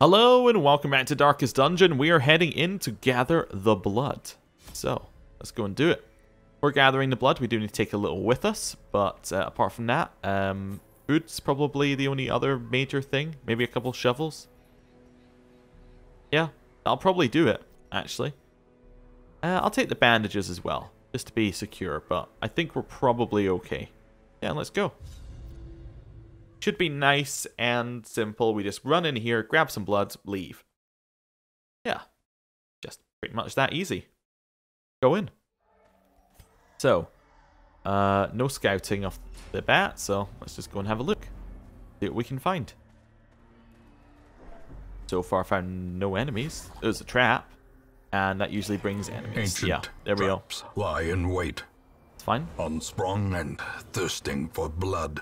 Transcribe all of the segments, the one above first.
Hello and welcome back to Darkest Dungeon. We are heading in to gather the blood. So, let's go and do it. For gathering the blood, we do need to take a little with us. But apart from that, food's probably the only other major thing. Maybe a couple shovels. Yeah, I'll probably do it, actually. I'll take the bandages as well, just to be secure. But I think we're probably okay. Yeah, let's go. Should be nice and simple. We just run in here, grab some blood, leave. Yeah, just pretty much that easy. Go in. So, no scouting off the bat, so let's just go and have a look. See what we can find. So far, found no enemies. There's a trap, and that usually brings enemies. Ancient yeah, there we go. Lie in wait. It's fine. Unsprung and thirsting for blood.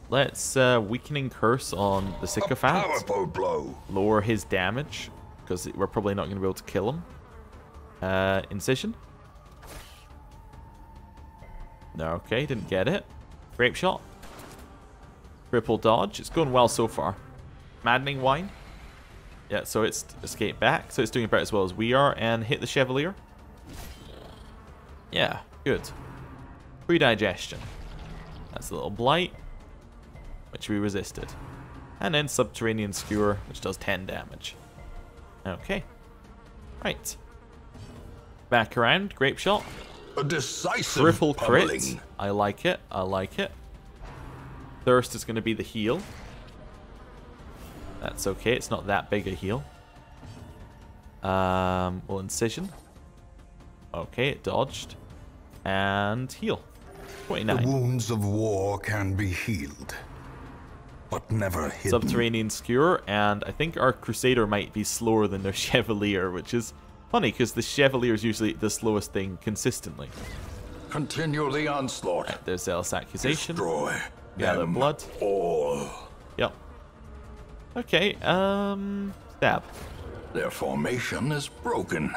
Let's weakening curse on the sycophant. Powerful blow. Lower his damage because we're probably not going to be able to kill him. Incision. No, okay, didn't get it. Grape shot. Triple dodge. It's going well so far. Maddening wine. Yeah, so it's escaped back. So it's doing about as well as we are. And hit the Chevalier. Yeah, good. Pre-digestion. That's a little blight, which we resisted. And then subterranean skewer, which does 10 damage. Okay. Right. Back around, grape shot. A decisive Triple crit. pummeling. I like it. I like it. Thirst is going to be the heal. That's okay. It's not that big a heal. Well, incision. Okay, it dodged. And heal. 29. The wounds of war can be healed, but never hidden. Subterranean skewer, and I think our Crusader might be slower than their Chevalier, which is funny because the Chevalier is usually the slowest thing consistently. Continue the onslaught. Right, there's Zealous Accusation. Destroy Gather them blood. all. Yep. Okay, stab. Their formation is broken.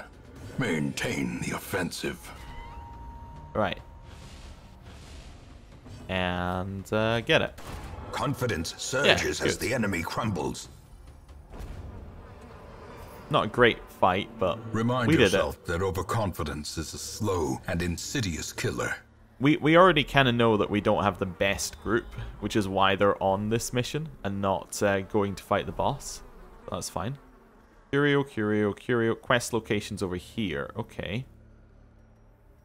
Maintain the offensive. Right. And get it. Confidence surges Yeah, as good. the enemy crumbles. Not a great fight, but Remind we did yourself it. that overconfidence is a slow and insidious killer. We already kind of know that we don't have the best group, which is why they're on this mission and not going to fight the boss. That's fine. Curio. Quest locations over here. Okay.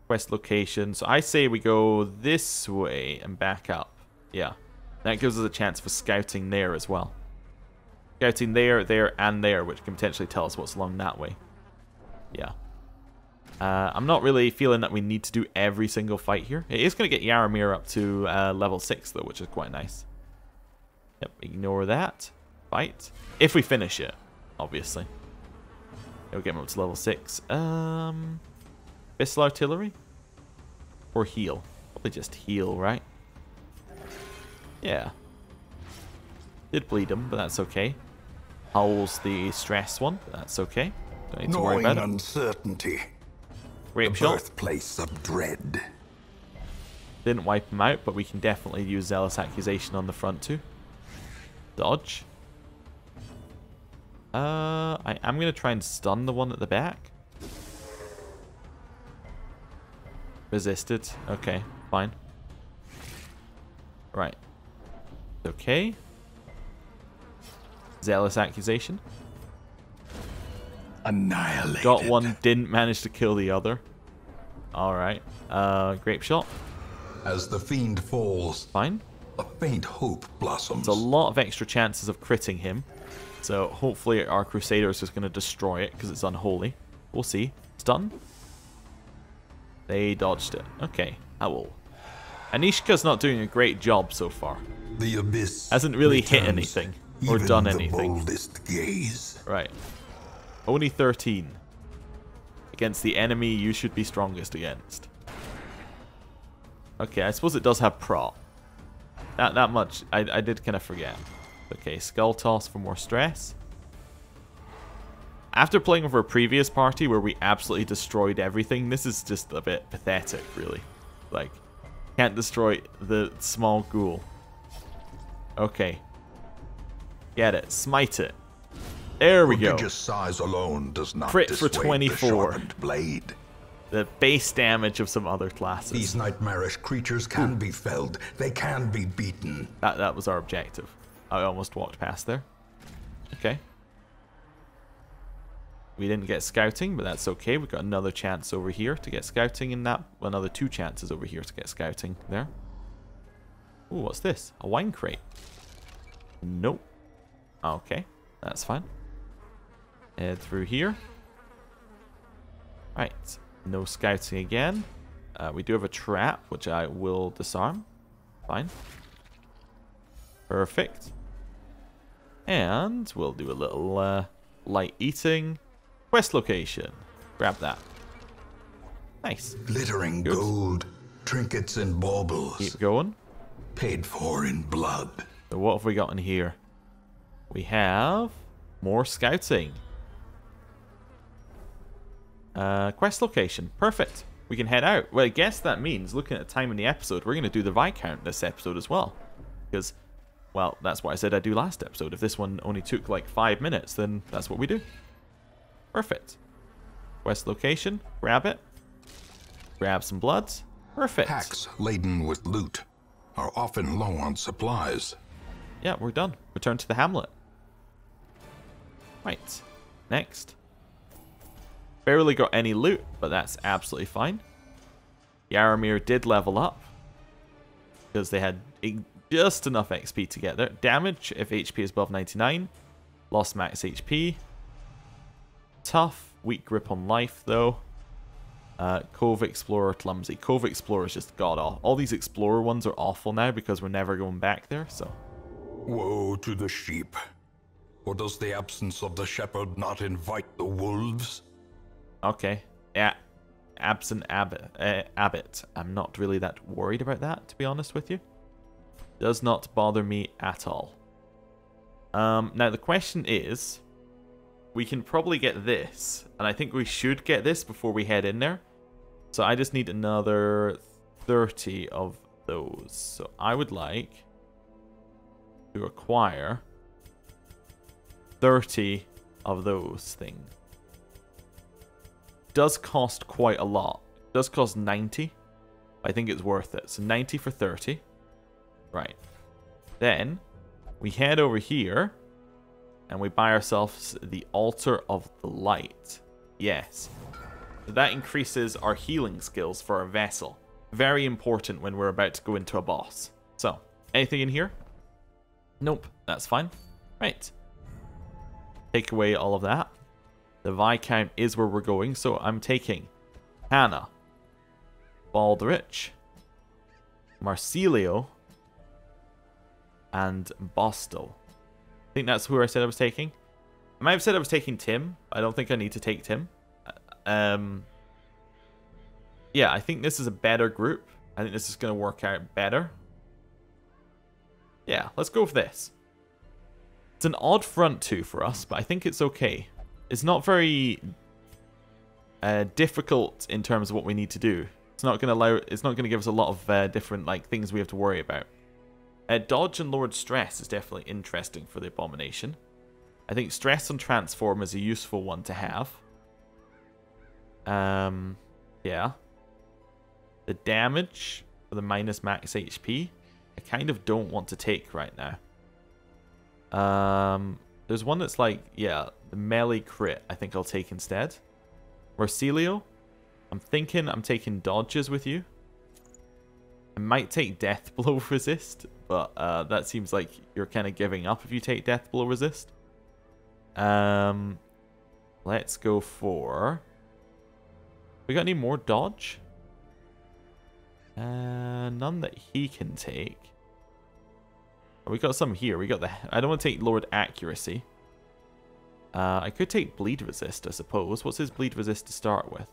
Quest location. So I say we go this way and back up. Yeah. That gives us a chance for scouting there as well. Scouting there, there, and there, which can potentially tell us what's along that way. Yeah. I'm not really feeling that we need to do every single fight here. It is going to get Yaramir up to level 6, though, which is quite nice. Yep, ignore that. Fight. If we finish it, obviously. It'll get him up to level 6. Pistol artillery? Or heal? Probably just heal, right? Yeah. Did bleed him, but that's okay. Howl's the stress one, but that's okay. Don't need to worry Gnawing about it. uncertainty. Grape The shot. birthplace of dread. Didn't wipe him out, but we can definitely use Zealous Accusation on the front too. Dodge. I'm going to try and stun the one at the back. Resisted. Okay, fine. Right. Okay. Zealous Accusation. Annihilated. Got one, didn't manage to kill the other. Alright. Grape shot. As the fiend falls, Fine. a faint hope blossoms. It's a lot of extra chances of critting him. So hopefully our Crusader is just going to destroy it because it's unholy. We'll see. Stun. They dodged it. Okay. Owl. Anishka's not doing a great job so far. The abyss Hasn't really hit returns anything or even done the anything. boldest gaze. Right. Only 13. Against the enemy you should be strongest against. Okay, I suppose it does have prot. That much I did kind of forget. Okay, Skull Toss for more stress. After playing with our previous party where we absolutely destroyed everything, this is just a bit pathetic, really. Like, can't destroy the small ghoul. Okay. Get it. Smite it. There we go. Prodigious size alone does not Crit for dissuade 24. the sharpened blade. The base damage of some other classes. These nightmarish creatures can be felled. They can be beaten. That was our objective. I almost walked past there. Okay. We didn't get scouting, but that's okay. We got another chance over here to get scouting in that. Well, another 2 chances over here to get scouting there. Ooh, what's this? A wine crate. Nope. Okay, that's fine. Head through here. Right. No scouting again. We do have a trap, which I will disarm. Fine. Perfect. And we'll do a little light eating. Quest location. Grab that. Nice. Glittering Good. gold, trinkets and baubles. Keep going. Paid for in blood. So what have we got in here? We have more scouting. Quest location. Perfect. We can head out. Well, I guess that means, looking at the time in the episode, we're going to do the Viscount this episode as well. Because, well, that's what I said I'd do last episode. If this one only took like 5 minutes, then that's what we do. Perfect. Quest location. Grab it. Grab some bloods. Perfect. Packs laden with loot are often low on supplies. Yeah, we're done. Return to the hamlet. Right. Next. Barely got any loot, but that's absolutely fine. Yaramir did level up because they had just enough XP to get there. Damage if HP is above 99. Lost max HP. Tough. Weak grip on life, though. Cove Explorer, clumsy. Cove Explorer is just god awful. All these Explorer ones are awful now because we're never going back there, so. Woe to the sheep. Or does the absence of the shepherd not invite the wolves? Okay. Yeah. Absent Abbot. I'm not really that worried about that, to be honest with you. Does not bother me at all. Now, the question is, we can probably get this, and I think we should get this before we head in there. So I just need another 30 of those. So I would like to acquire 30 of those things. Does cost quite a lot. Does cost 90. I think it's worth it. So 90 for 30. Right. Then we head over here and we buy ourselves the Altar of the Light. Yes. That increases our healing skills for our vessel. Very important when we're about to go into a boss. So, anything in here? Nope, that's fine. Right. Take away all of that. The Viscount is where we're going, so I'm taking Hannah, Baldrich, Marsilio, and Bostel. I think that's who I said I was taking. I might have said I was taking Tim. I don't think I need to take Tim. Yeah, I think this is a better group. I think this is going to work out better. Yeah, let's go for this. It's an odd front two for us, but I think it's okay. It's not very difficult in terms of what we need to do. It's not going to give us a lot of different things we have to worry about. Dodge and Lord Stress is definitely interesting for the Abomination. I think Stress on Transform is a useful one to have. Yeah. The damage for the minus max HP, I kind of don't want to take right now. There's one that's the melee crit I think I'll take instead. Marsilio, I'm thinking I'm taking dodges with you. I might take Death Blow Resist, but that seems like you're kind of giving up if you take Death Blow Resist. Let's go for... We got any more dodge? None that he can take. We got some here. We got the... I don't want to take Lord Accuracy. I could take Bleed Resist, I suppose. What's his Bleed Resist to start with?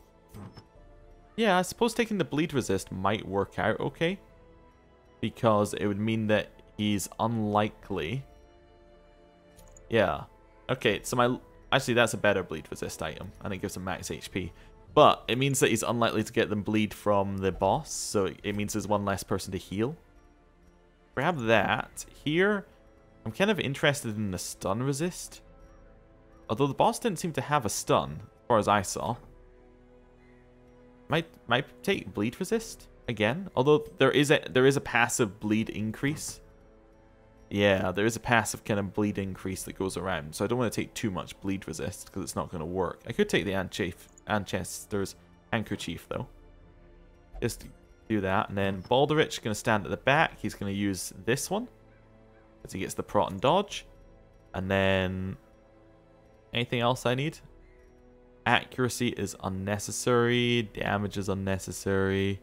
Yeah, I suppose taking the Bleed Resist might work out okay. Because it would mean that he's unlikely... Yeah. Okay, so actually that's a better Bleed Resist item. And it gives him max HP. But it means that he's unlikely to get them bleed from the boss. So it means there's one less person to heal. grab that. Here, I'm kind of interested in the stun resist. Although the boss didn't seem to have a stun, as far as I saw. Might take bleed resist again. Although there is a passive bleed increase. Yeah, there is a passive kind of bleed increase that goes around. So I don't want to take too much bleed resist because it's not going to work. I could take the Anchester's handkerchief though. Just do that. And then Balderich going to stand at the back. He's going to use this one because he gets the prot and dodge. And then anything else I need? Accuracy is unnecessary. Damage is unnecessary.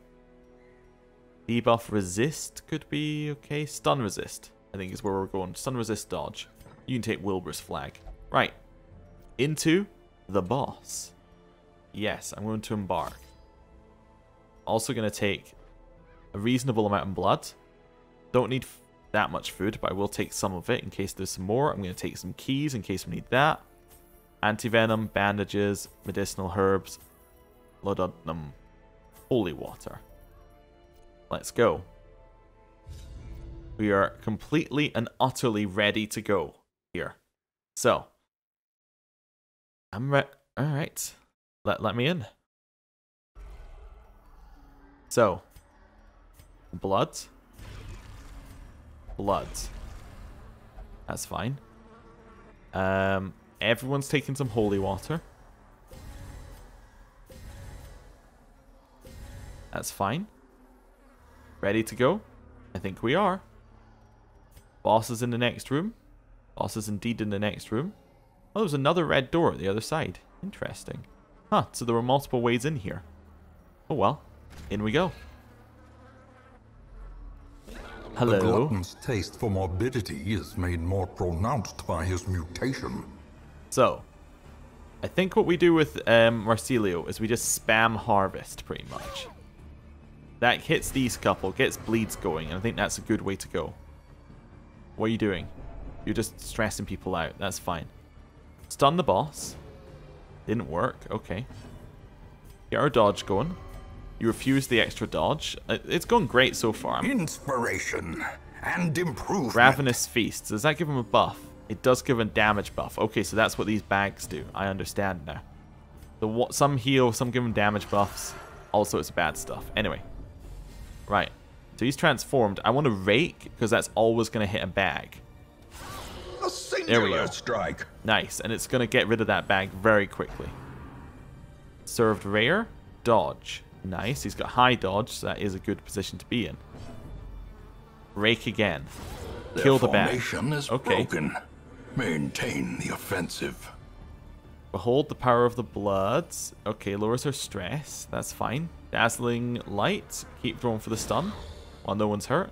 Debuff resist could be okay. Stun resist, I think, is where we're going. Stun resist dodge. You can take Wilbur's flag. Right. Into the boss. Yes, I'm going to embark. Also going to take a reasonable amount of blood. Don't need that much food, but I will take some of it in case there's some more. I'm going to take some keys in case we need that. Antivenom, bandages, medicinal herbs, laudanum, holy water. Let's go. We are completely and utterly ready to go here. So, I'm ready. Alright. Let me in. So, blood. Blood. That's fine. Everyone's taking some holy water. That's fine. Ready to go? I think we are. Boss is in the next room. Boss is indeed in the next room. Oh, there's another red door at the other side. Interesting. Huh, so there were multiple ways in here. Oh well. In we go. Hello. The glutton's taste for morbidity is made more pronounced by his mutation. So, I think what we do with Marsilio is we just spam harvest, pretty much. That hits these couple, gets bleeds going, and I think that's a good way to go. What are you doing? You're just stressing people out. That's fine. Stun the boss. Didn't work. Okay. Get our dodge going. You refuse the extra dodge. It's going great so far. Inspiration and improvement. Ravenous Feast. Does that give him a buff? It does give a damage buff. Okay, so that's what these bags do. I understand now. Some heal, some give him damage buffs. Also, it's bad stuff. Anyway. Right. So he's transformed. I want to rake, because that's always going to hit a bag. A singular there we go. Strike. Nice. And it's going to get rid of that bag very quickly. Served rare. Dodge. Nice. He's got high dodge, so that is a good position to be in. Rake again. Kill the bag. Formation is broken. Maintain the offensive. Behold the power of the bloods. Okay, lowers her stress. That's fine. Dazzling light. Keep going for the stun while no one's hurt.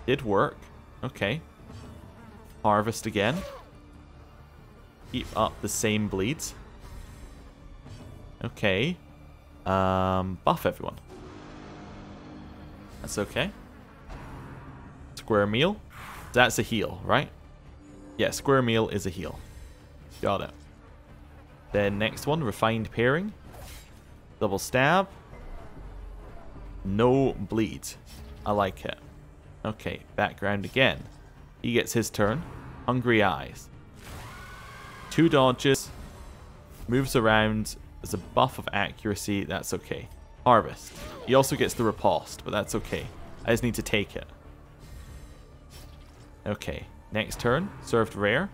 Did work. Okay. Harvest again. Keep up the same bleeds. Okay. Buff everyone. That's okay. Square meal. That's a heal, right? Yeah, square meal is a heal. Got it. Then next one, refined pairing. Double stab. No bleed. I like it. Okay, background again. He gets his turn. Hungry eyes. 2 dodges. Moves around. There's a buff of accuracy. That's okay. Harvest. He also gets the riposte, but that's okay. I just need to take it. Okay. Next turn. Served rare.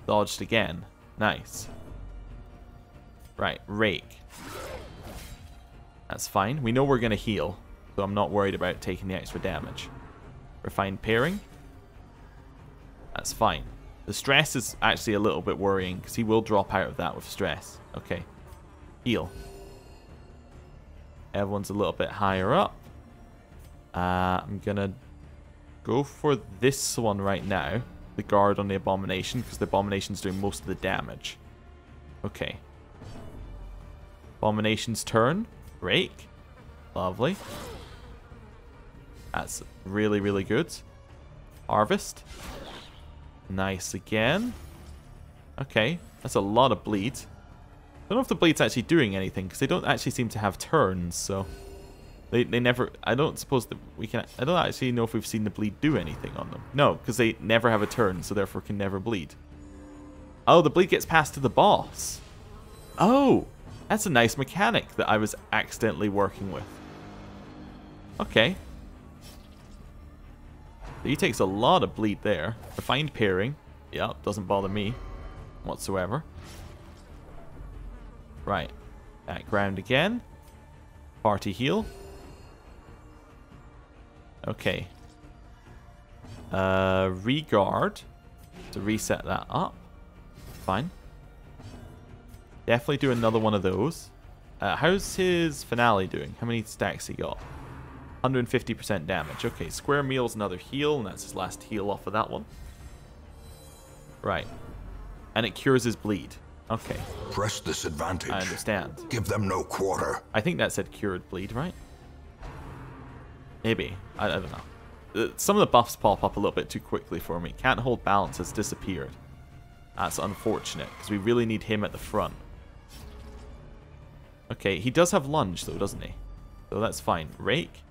Dodged again. Nice. Right. Rake. That's fine. We know we're going to heal, so I'm not worried about taking the extra damage. Refined pairing. That's fine. The stress is actually a little bit worrying, because he will drop out of that with stress. Okay. Heal. Everyone's a little bit higher up. I'm going to go for this one right now. The guard on the abomination, because the abomination's doing most of the damage. Okay. Abomination's turn. Rake. Lovely. That's really, really good. Harvest. Nice again. Okay. That's a lot of bleed. I don't know if the bleed's actually doing anything, because they don't actually seem to have turns, so... They never... I don't suppose that we can... I don't actually know if we've seen the bleed do anything on them. No, because they never have a turn, so therefore can never bleed. Oh, the bleed gets passed to the boss. Oh, that's a nice mechanic that I was accidentally working with. Okay. So he takes a lot of bleed there. Refined pairing. Yeah, doesn't bother me whatsoever. Right. Background again. Party heal. Okay. Regard. To reset that up. Fine. Definitely do another one of those. How's his finale doing? How many stacks he got? 150% damage. Okay, square meal's another heal, and that's his last heal off of that one. Right. And it cures his bleed. Okay. Press this advantage. I understand. Give them no quarter. I think that said cured bleed, right? Maybe. I don't know. Some of the buffs pop up a little bit too quickly for me. Can't hold balance has disappeared. That's unfortunate, because we really need him at the front. Okay, he does have lunge, though, doesn't he? So that's fine. Rake.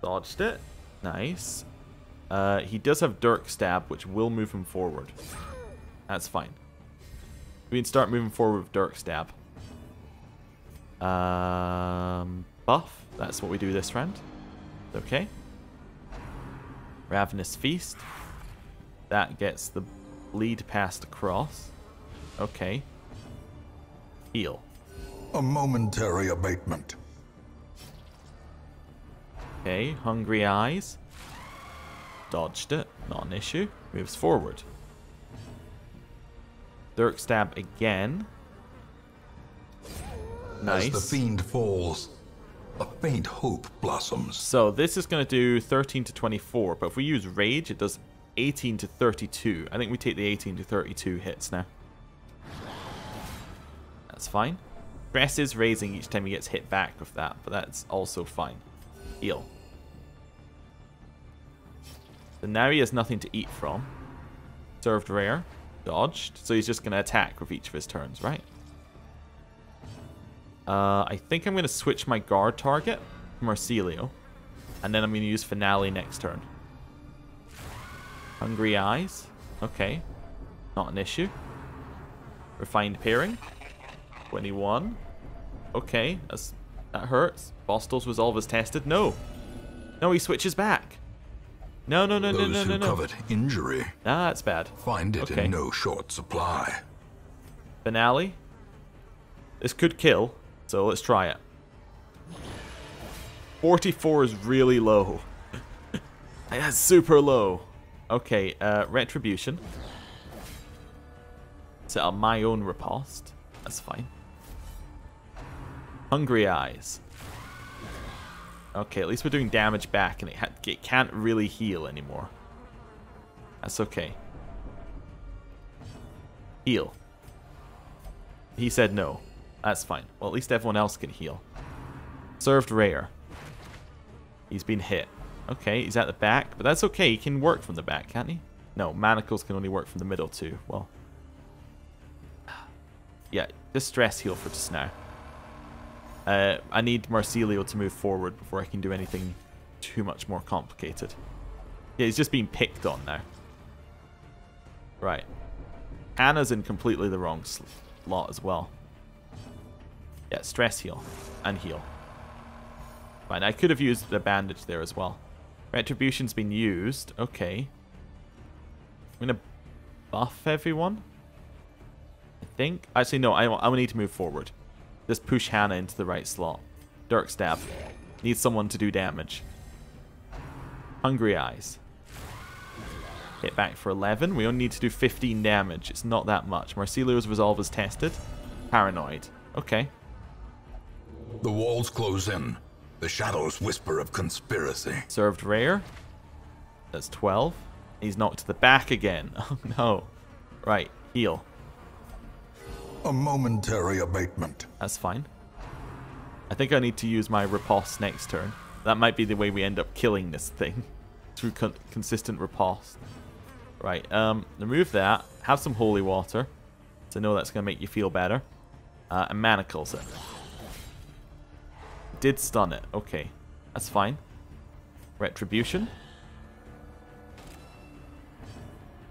Dodged it. Nice. He does have Dirk Stab, which will move him forward. That's fine. We can start moving forward with Dirk Stab. Buff. That's what we do this round. Okay. Ravenous Feast. That gets the bleed passed across. Okay. Heal. A momentary abatement. Okay, Hungry Eyes. Dodged it. Not an issue. Moves forward. Dirk Stab again. Nice. As the fiend falls, a faint hope blossoms. So this is going to do 13 to 24, but if we use Rage, it does 18 to 32. I think we take the 18 to 32 hits now. That's fine. Stress is raising each time he gets hit back with that, but that's also fine. Heal. So now he has nothing to eat from. Served rare. Dodged. So he's just going to attack with each of his turns, right? I think I'm going to switch my guard target to Marsilio. And then I'm going to use Finale next turn. Hungry Eyes. Okay. Not an issue. Refined Pairing. 21. Okay. That hurts. Bostel's Resolve is tested. No. No, he switches back. No. Those who covet injury. Nah, that's bad. Find it in no short supply. Finale. This could kill, so let's try it. 44 is really low. That's super low. Okay, Retribution. Set up my own riposte. That's fine. Hungry Eyes. Okay, at least we're doing damage back, and it can't really heal anymore. That's okay. Heal. He said no. That's fine. Well, at least everyone else can heal. Served rare. He's been hit. Okay, he's at the back, but that's okay. He can work from the back, can't he? No, manacles can only work from the middle too. Well, yeah, just stress heal for just now. I need Marsilio to move forward before I can do anything too much more complicated. Yeah, he's just being picked on now. Right. Anna's in completely the wrong slot as well. Yeah, stress heal and heal. Fine, I could have used the bandage there as well. Retribution's been used. Okay. I'm going to buff everyone. I think. Actually, no, I need to move forward. Just push Hannah into the right slot. Dirk Stab. Needs someone to do damage. Hungry Eyes. Hit back for 11. We only need to do 15 damage. It's not that much. Marsilio's Resolve is tested. Paranoid. Okay. The walls close in. The shadows whisper of conspiracy. Served rare. That's 12. He's knocked to the back again. Oh no. Right. Heal. A momentary abatement. That's fine. I think I need to use my riposte next turn. That might be the way we end up killing this thing. Through consistent riposte. Right, remove that. Have some holy water. So I know that's going to make you feel better. And manacles it. did stun it. Okay. That's fine. Retribution.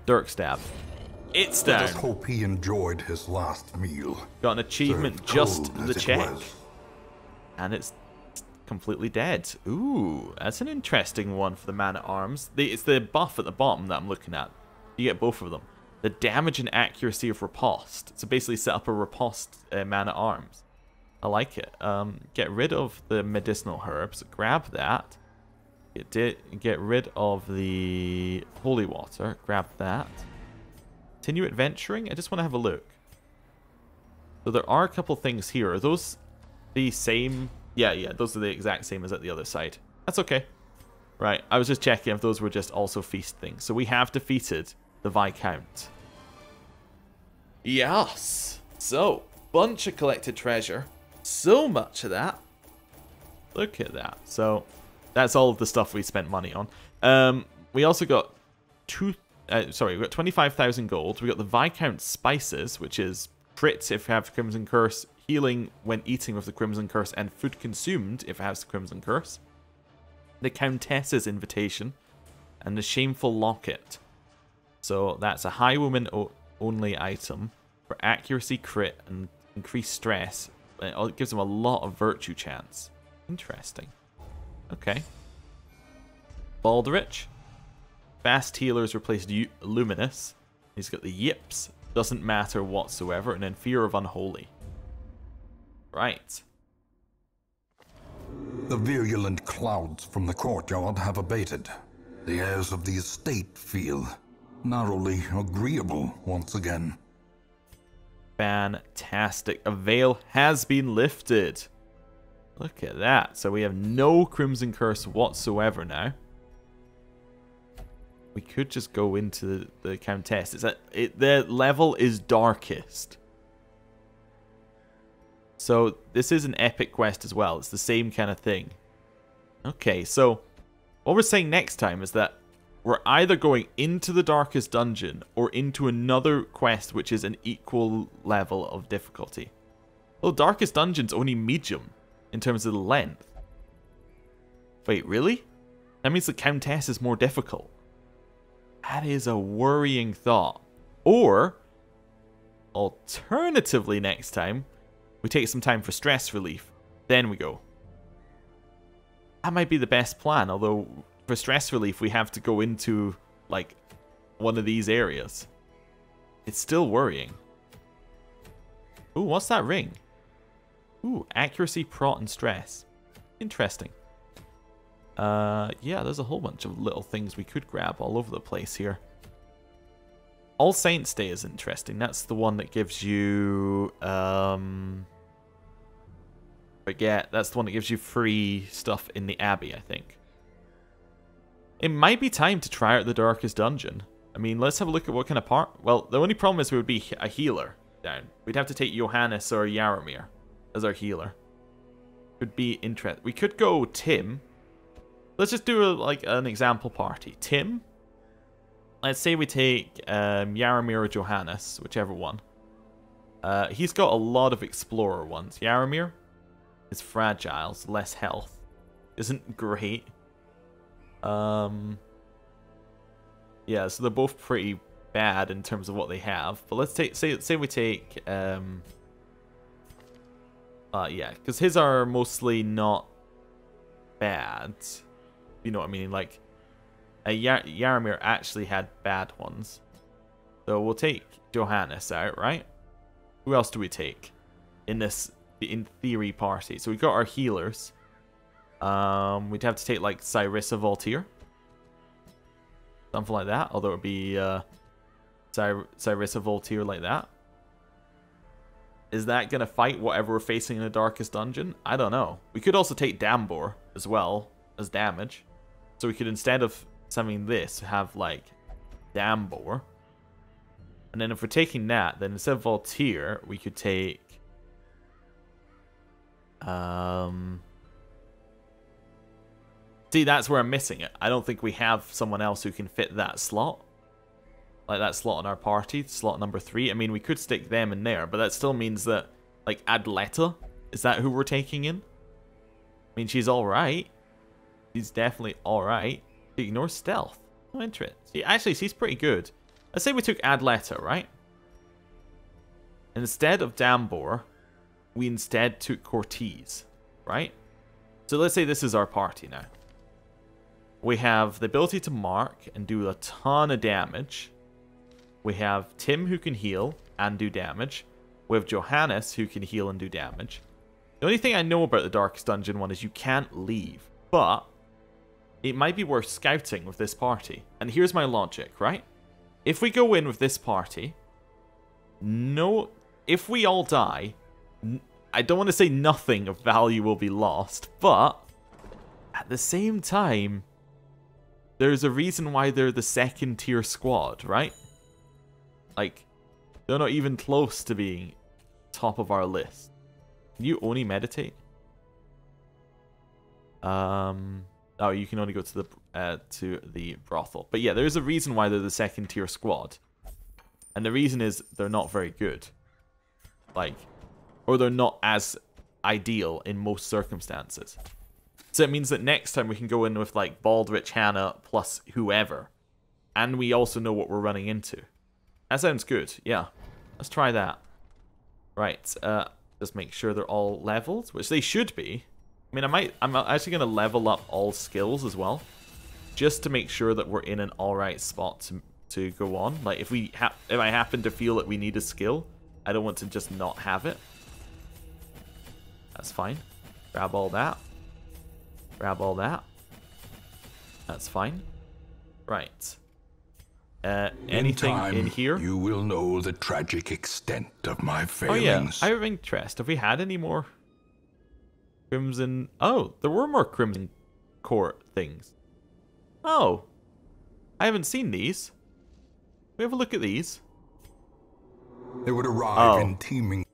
Dirk Stab. It's Let us down. hope he enjoyed his last meal. Got an achievement Served just cold the as it check. was. And it's completely dead. Ooh, that's an interesting one for the man-at-arms. It's the buff at the bottom that I'm looking at. You get both of them. The damage and accuracy of riposte. So basically set up a riposte man-at-arms. I like it. Get rid of the medicinal herbs. Grab that. Get rid of the holy water. Grab that. Continue adventuring. I just want to have a look. So there are a couple things here. Are those the same? Yeah, those are the exact same as at the other side. That's okay. Right, I was just checking if those were just also feast things. So we have defeated the Viscount. Yes. So, bunch of collected treasure. So much of that. Look at that. So, that's all of the stuff we spent money on. We also got we got 25,000 gold. We got the Viscount Spices, which is crits if you have Crimson Curse, healing when eating with the Crimson Curse, and food consumed if it has the Crimson Curse. The Countess's Invitation, and the Shameful Locket. So that's a high woman only item for accuracy, crit, and increased stress. It gives them a lot of virtue chance. Interesting. Okay. Baldrich. Fast healers replaced Luminous. He's got the Yips. Doesn't matter whatsoever. And then Fear of Unholy. Right. The virulent clouds from the courtyard have abated. The airs of the estate feel narrowly agreeable once again. Fantastic. A veil has been lifted. Look at that. So we have no Crimson Curse whatsoever now. We could just go into the Countess. The level is darkest. So this is an epic quest as well. It's the same kind of thing. Okay, so what we're saying next time is that we're either going into the darkest dungeon or into another quest which is an equal level of difficulty. Well, darkest dungeon's only medium in terms of the length. Wait, really? That means the Countess is more difficult. That is a worrying thought. Or, alternatively next time, we take some time for stress relief. Then we go. That might be the best plan, although for stress relief we have to go into, like, one of these areas. It's still worrying. Ooh, what's that ring? Ooh, accuracy, prot, and stress. Interesting. Yeah, there's a whole bunch of little things we could grab all over the place here. All Saints Day is interesting. That's the one that gives you, forget, that's the one that gives you free stuff in the Abbey, I think. It might be time to try out the Darkest Dungeon. I mean, let's have a look at what kind of part. Well, the only problem is we would be a healer down. We'd have to take Johannes or Jaromir as our healer. Could be interesting. We could go Tim. Let's just do like an example party. Tim. Let's say we take Jaromir or Johannes, whichever one. He's got a lot of explorer ones. Jaromir is fragile, so less health. Isn't great. Yeah, so they're both pretty bad in terms of what they have. But let's take, say we take, yeah, because his are mostly not bad. You know what I mean? Like, Jaromir actually had bad ones. So we'll take Johannes out, right? Who else do we take in this, in theory, party? So we got our healers. We'd have to take like Cyrissa Voltaire. Something like that. Although it would be Cyrissa Voltaire like that. Is that going to fight whatever we're facing in the Darkest Dungeon? I don't know. We could also take Dambor as well as damage. So we could, instead of summoning this, have like Dambor. And then if we're taking that, then instead of Voltaire, we could take see, that's where I'm missing it. I don't think we have someone else who can fit that slot. Like that slot in our party, slot number 3. I mean, we could stick them in there, but that still means that, like, Adleta, is that who we're taking in? mean, she's alright. She's definitely alright. She ignores stealth. Oh, interesting. Actually, she's pretty good. Let's say we took Adleta, right? Instead of Dambor, we instead took Cortez, right? So let's say this is our party now. We have the ability to mark and do a ton of damage. We have Tim who can heal and do damage. We have Johannes who can heal and do damage. The only thing I know about the Darkest Dungeon one is you can't leave, but it might be worth scouting with this party. And here's my logic, right? If we go in with this party, if we all die, I don't want to say nothing of value will be lost, but at the same time, there's a reason why they're the second tier squad, right? Like, they're not even close to being top of our list. Can you only meditate? Oh, you can only go to the brothel. But yeah, there's a reason why they're the second tier squad. And the reason is they're not very good. Like, or they're not as ideal in most circumstances. So it means that next time we can go in with like Baldrich, Hannah, plus whoever. And we also know what we're running into. That sounds good, yeah. Let's try that. Right, just make sure they're all leveled, which they should be. I mean, I'm actually going to level up all skills as well. Just to make sure that we're in an alright spot to go on. Like, if I happen to feel that we need a skill, I don't want to just not have it. That's fine. Grab all that. Grab all that. That's fine. Right. Anything in here? You will know the tragic extent of my failings. Oh yeah, I have interest. Have we had any more Crimson? Oh, there were more Crimson Court things. Oh, I haven't seen these. We have a look at these. They would arrive in teeming.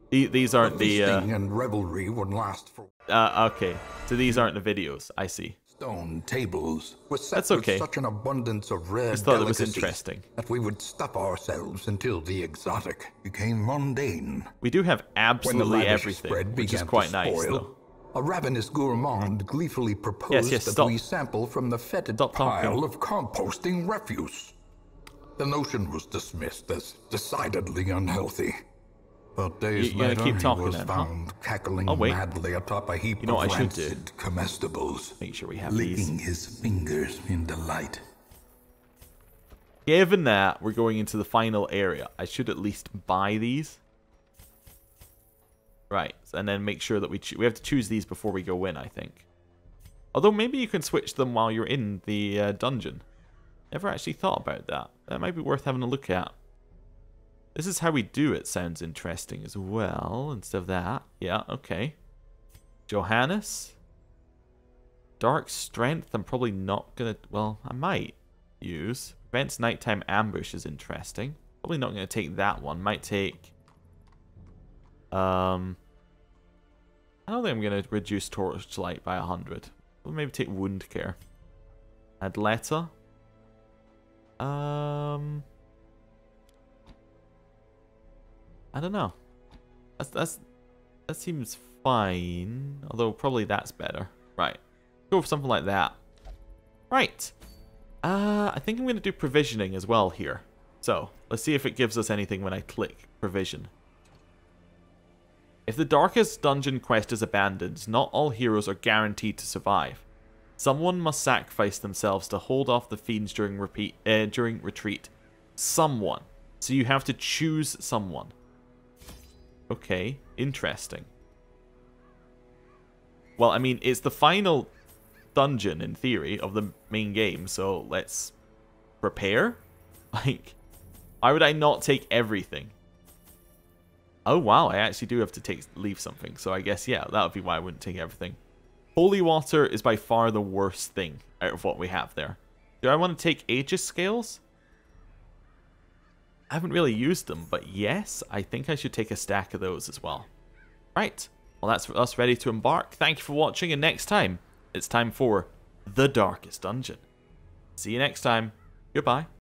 These aren't the. And revelry would last for. Okay, so these aren't the videos. I see. Stone tables were set That's okay. with such an abundance of rare Just thought it was delicacies interesting that we would stuff ourselves until the exotic became mundane. We do have absolutely lavish everything, spread which is began quite to nice, spoil, though. A ravenous gourmand gleefully proposed that stop. we sample from the fetid pile of composting refuse. The notion was dismissed as decidedly unhealthy. But days later, keep talking he was then, found cackling wait. madly atop a heap You know of what I should do? rancid comestibles, Make sure we have licking these. his fingers in delight. Given that we're going into the final area, I should at least buy these. Right, and then make sure that we have to choose these before we go in, I think. Although maybe you can switch them while you're in the dungeon. Never actually thought about that. That might be worth having a look at. This is how we do it. Sounds interesting as well. Instead of that. Yeah, okay. Johannes. Dark Strength. I'm probably not going to... Well, I might use. Prevents Nighttime Ambush is interesting. Probably not going to take that one. Might take... I don't think I'm going to reduce Torchlight by 100. We'll maybe take Wound Care. Adleta. I don't know. That seems fine. Although probably that's better. Right. Go for something like that. Right. I think I'm going to do provisioning as well here. So, let's see if it gives us anything when I click provision. If the Darkest Dungeon quest is abandoned, not all heroes are guaranteed to survive. Someone must sacrifice themselves to hold off the fiends during retreat. Someone. So you have to choose someone. Okay, interesting. Well, I mean, it's the final dungeon, in theory, of the main game, so let's prepare? Like, why would I not take everything? Oh, wow, I actually do have to leave something, so I guess, yeah, that would be why I wouldn't take everything. Holy Water is by far the worst thing out of what we have there. Do I want to take Aegis Scales? I haven't really used them, but yes, I think I should take a stack of those as well. Right, well that's us ready to embark. Thank you for watching, and next time, it's time for the Darkest Dungeon. See you next time. Goodbye.